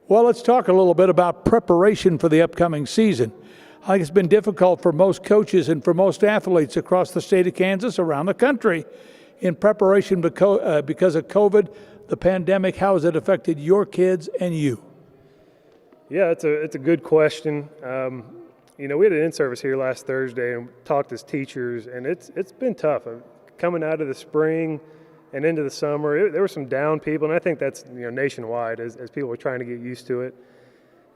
Well, let's talk a little bit about preparation for the upcoming season. I think it's been difficult for most coaches and for most athletes across the state of Kansas, around the country, in preparation because of COVID, the pandemic. How has it affected your kids and you? Yeah, it's a good question. We had an in-service here last Thursday and talked as teachers, and it's been tough. Coming out of the spring and into the summer, there were some down people, and I think that's nationwide as people are trying to get used to it.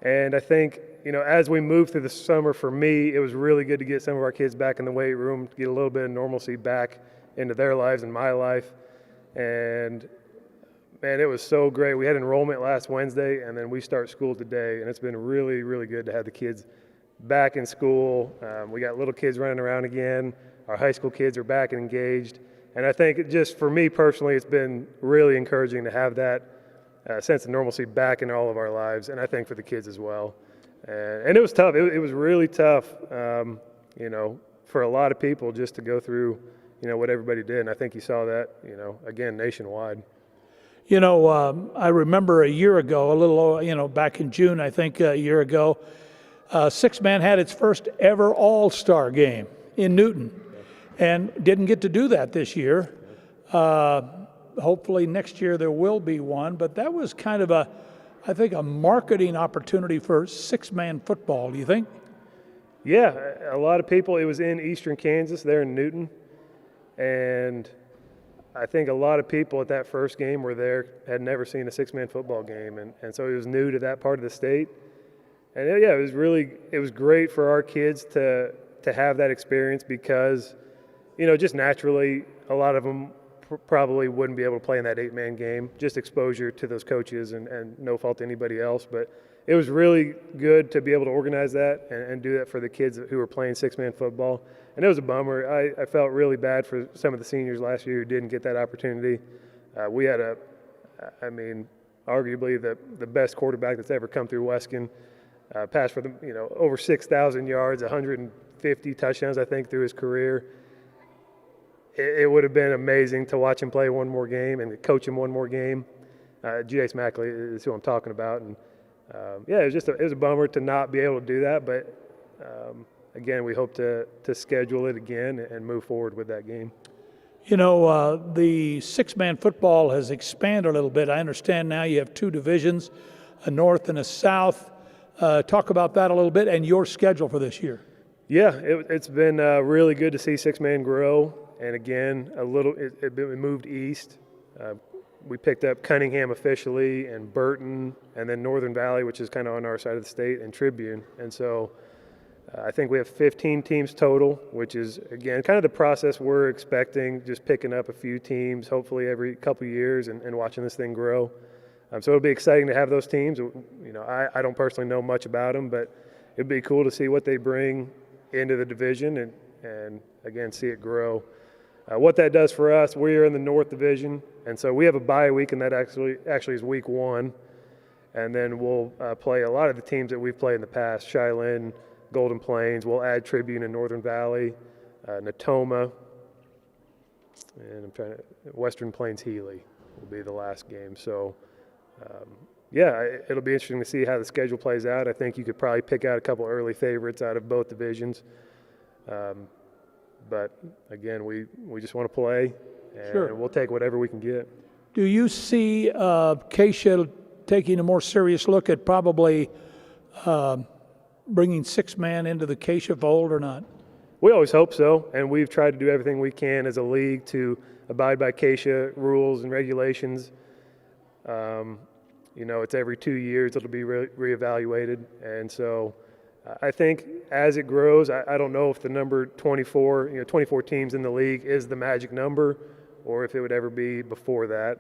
And I think as we move through the summer, for me, it was really good to get some of our kids back in the weight room, to get a little bit of normalcy back into their lives and my life. And man, it was so great. We had enrollment last Wednesday, and then we start school today, and it's been really, really good to have the kids back in school. We got little kids running around again. Our high school kids are back and engaged. And I think just for me personally, it's been really encouraging to have that sense of normalcy back in all of our lives, and I think for the kids as well. And it was tough. It was really tough, for a lot of people just to go through, what everybody did. And I think you saw that, again, nationwide. I remember a year ago, back in June, I think a year ago, Six-Man had its first ever all-star game in Newton and didn't get to do that this year. Hopefully next year there will be one, but that was kind of I think a marketing opportunity for six-man football, do you think? Yeah, a lot of people, it was in eastern Kansas, there in Newton, and I think a lot of people at that first game were there, had never seen a six-man football game, and so it was new to that part of the state. And it was great for our kids to have that experience because, just naturally, a lot of them probably wouldn't be able to play in that eight-man game, just exposure to those coaches and no fault to anybody else. But it was really good to be able to organize that and do that for the kids who were playing six-man football. And it was a bummer. I felt really bad for some of the seniors last year who didn't get that opportunity. We had arguably the best quarterback that's ever come through Weskan. Passed for over 6,000 yards, 150 touchdowns, I think, through his career. It would have been amazing to watch him play one more game and coach him one more game. G.A. Smackley is who I'm talking about. And, it was a bummer to not be able to do that. But, again, we hope to schedule it again and move forward with that game. The six-man football has expanded a little bit. I understand now you have two divisions, a north and a south. Talk about that a little bit and your schedule for this year. Yeah, it's been really good to see six-man grow. And again, it moved east. We picked up Cunningham officially and Burton, and then Northern Valley, which is kind of on our side of the state, and Tribune. And so I think we have 15 teams total, which is, again, kind of the process we're expecting, just picking up a few teams, hopefully every couple of years and watching this thing grow. So it'll be exciting to have those teams. I don't personally know much about them, but it'd be cool to see what they bring into the division and again, see it grow. What that does for us, we are in the North Division, and so we have a bye week, and that actually is week 1. And then we'll play a lot of the teams that we've played in the past, Shiloh, Golden Plains. We'll add Tribune and Northern Valley, Natoma, and Western Plains Healy will be the last game. So, it'll be interesting to see how the schedule plays out. I think you could probably pick out a couple early favorites out of both divisions. But again, we just want to play, and we'll take whatever we can get. Do you see Keisha taking a more serious look at probably bringing six-man into the Keisha fold or not? We always hope so, and we've tried to do everything we can as a league to abide by Keisha rules and regulations. It's every 2 years it'll be reevaluated, and so I think as it grows, I don't know if the number 24, 24 teams in the league is the magic number, or if it would ever be before that.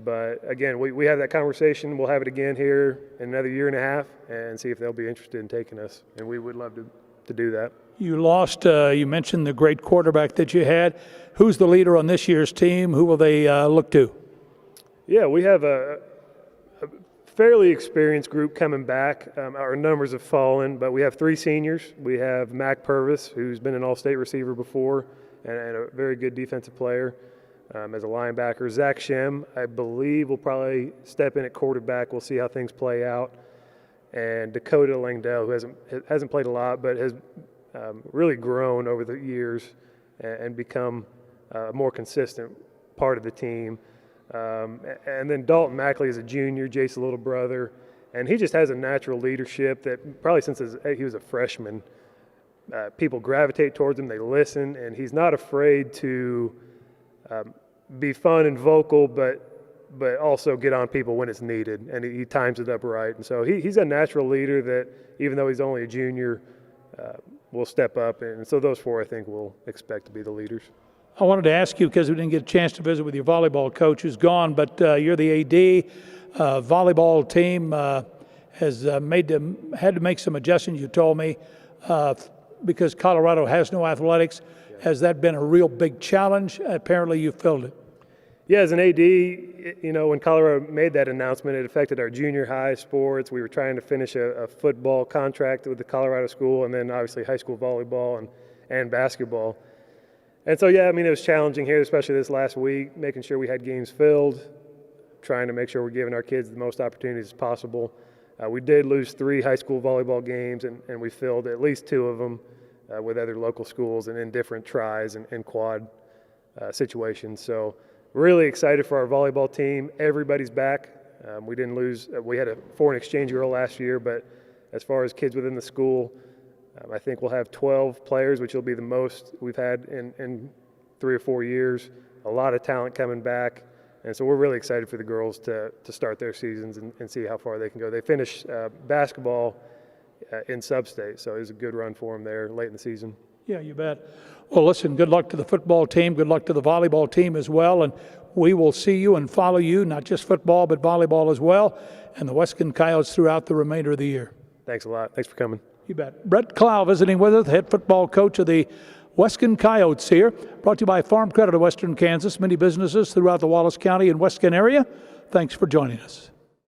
But again, we have that conversation. We'll have it again here in another year and a half and see if they'll be interested in taking us, and we would love to do that. You lost, you mentioned the great quarterback that you had. Who's the leader on this year's team? Who will they look to? Yeah, we have a fairly experienced group coming back. Our numbers have fallen, but we have 3 seniors. We have Mac Purvis, who's been an all-state receiver before and a very good defensive player as a linebacker. Zach Shem, I believe, will probably step in at quarterback. We'll see how things play out. and Dakota Langdell, who hasn't played a lot, but has really grown over the years and become a more consistent part of the team. And then Dalton Mackley is a junior, Jace's little brother, and he just has a natural leadership that probably since he was a freshman, people gravitate towards him, they listen, and he's not afraid to be fun and vocal, but also get on people when it's needed, and he times it up right. And so he's a natural leader that, even though he's only a junior, will step up. And so those four, I think, we'll expect to be the leaders. I wanted to ask you, because we didn't get a chance to visit with your volleyball coach who's gone, but you're the AD. Volleyball team has had to make some adjustments, you told me, because Colorado has no athletics. Yeah. Has that been a real big challenge? Apparently you filled it. Yeah, as an AD, when Colorado made that announcement, it affected our junior high sports. We were trying to finish a football contract with the Colorado school, and then obviously high school volleyball and basketball. And so, yeah, it was challenging here, especially this last week, making sure we had games filled, trying to make sure we're giving our kids the most opportunities as possible. We did lose 3 high school volleyball games, and we filled at least 2 of them with other local schools and in different tries and quad situations. So really excited for our volleyball team. Everybody's back. We didn't lose. We had a foreign exchange girl last year, but as far as kids within the school, I think we'll have 12 players, which will be the most we've had in 3 or 4 years. A lot of talent coming back. And so we're really excited for the girls to start their seasons and see how far they can go. They finished basketball in sub-state, so it was a good run for them there late in the season. Yeah, you bet. Well, listen, good luck to the football team. Good luck to the volleyball team as well. And we will see you and follow you, not just football, but volleyball as well, and the Weskan Coyotes throughout the remainder of the year. Thanks a lot. Thanks for coming. You bet. Brett Clow visiting with us, head football coach of the Weskan Coyotes here. Brought to you by Farm Credit of Western Kansas, many businesses throughout the Wallace County and Weskan area. Thanks for joining us.